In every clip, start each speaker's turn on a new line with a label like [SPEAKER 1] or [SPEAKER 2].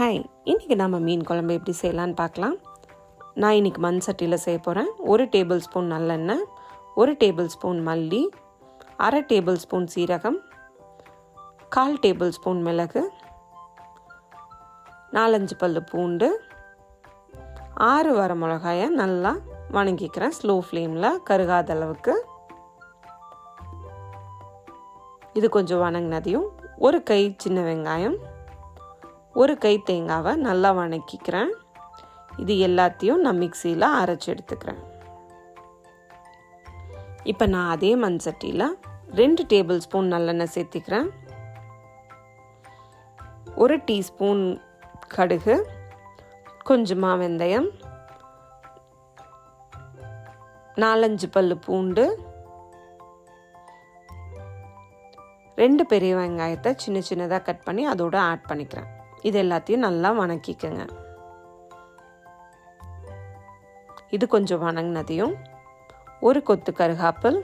[SPEAKER 1] Hi, இன்றைக்கி நம்ம மீன் குழம்பு எப்படி செய்யலான்னு பார்க்கலாம். நான் இன்றைக்கி மண் சட்டியில் செய்ய போகிறேன். 1 டேபிள் ஸ்பூன் நல்லெண்ணெய், 1 டேபிள் ஸ்பூன் மல்லி, அரை டேபிள் ஸ்பூன் சீரகம், 1/4 டேபிள் ஸ்பூன் மிளகு, 4-5 பல்லு பூண்டு, 6 வரமிளகாயை நல்லா வணங்கிக்கிறேன். ஸ்லோ ஃப்ளேமில் கருகாத அளவுக்கு. இது கொஞ்சம் வணங்கினதையும் 1 கை சின்ன வெங்காயம், 1 கை தேங்காவை நல்லா வணக்கிக்கிறேன். இது எல்லாத்தையும் நான் மிக்சியில் அரைச்சி எடுத்துக்கிறேன். இப்போ நான் அதே மண் சட்டியில் 2 டேபிள் ஸ்பூன் நல்லெண்ணெய் சேர்த்திக்கிறேன். 1 டீஸ்பூன் கடுகு, கொஞ்சமாக வெந்தயம், 4-5 பல்லு பூண்டு, 2 பெரிய வெங்காயத்தை சின்ன சின்னதாக கட் பண்ணி அதோடு ஆட் பண்ணிக்கிறேன். இது எல்லாத்தையும் நல்லா வணக்கிக்கங்க. இது கொஞ்சம் வணங்கினதையும் 1 கொத்து கருகாப்பில்,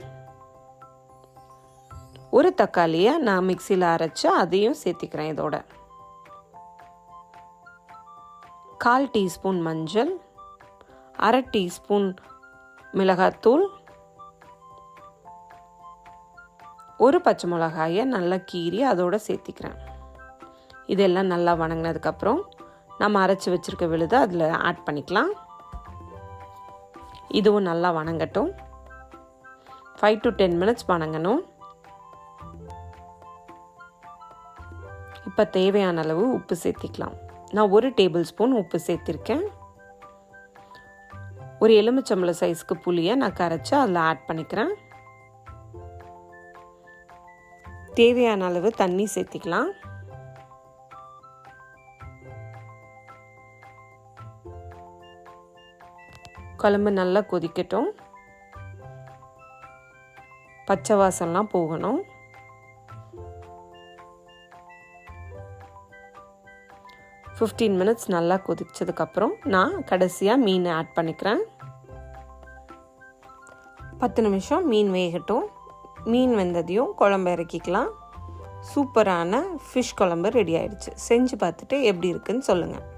[SPEAKER 1] 1 தக்காளியை நான் மிக்சியில் அரைச்சி அதையும் சேர்த்திக்கிறேன். இதோட 1/4 டீஸ்பூன் மஞ்சள், அரை டீஸ்பூன் மிளகாத்தூள், 1 பச்சை மிளகாயை நல்லா கீறி அதோடு சேர்த்திக்கிறேன். இதெல்லாம் நல்லா வணங்கினதுக்கப்புறம் நம்ம அரைச்சி வச்சுருக்க விழுதை அதில் ஆட் பண்ணிக்கலாம். இதுவும் நல்லா வணங்கட்டும். 5 to 10 minutes வணங்கணும். இப்போ தேவையான அளவு உப்பு சேர்த்திக்கலாம். நான் 1 டேபிள் ஸ்பூன் உப்பு சேர்த்திருக்கேன். 1 எலுமிச்சம்பழம் சைஸ்க்கு புளியை நான் கரைச்சி அதில் ஆட் பண்ணிக்கிறேன். தேவையான அளவு தண்ணி சேர்த்திக்கலாம். குழம்பு நல்லா கொதிக்கட்டும். பச்சை வாசம்லாம் போகணும். ஒரு 15 minutes நல்லா கொதிச்சதுக்கப்புறம் நான் கடைசியாக மீனை ஆட் பண்ணிக்கிறேன். 10 நிமிஷம் மீன் வேகட்டும். மீன் வெந்ததையும் குழம்பு இறக்கிக்கலாம். சூப்பரான ஃபிஷ் குழம்பு ரெடி ஆயிடுச்சு. செஞ்சு பார்த்துட்டு எப்படி இருக்குன்னு சொல்லுங்கள்.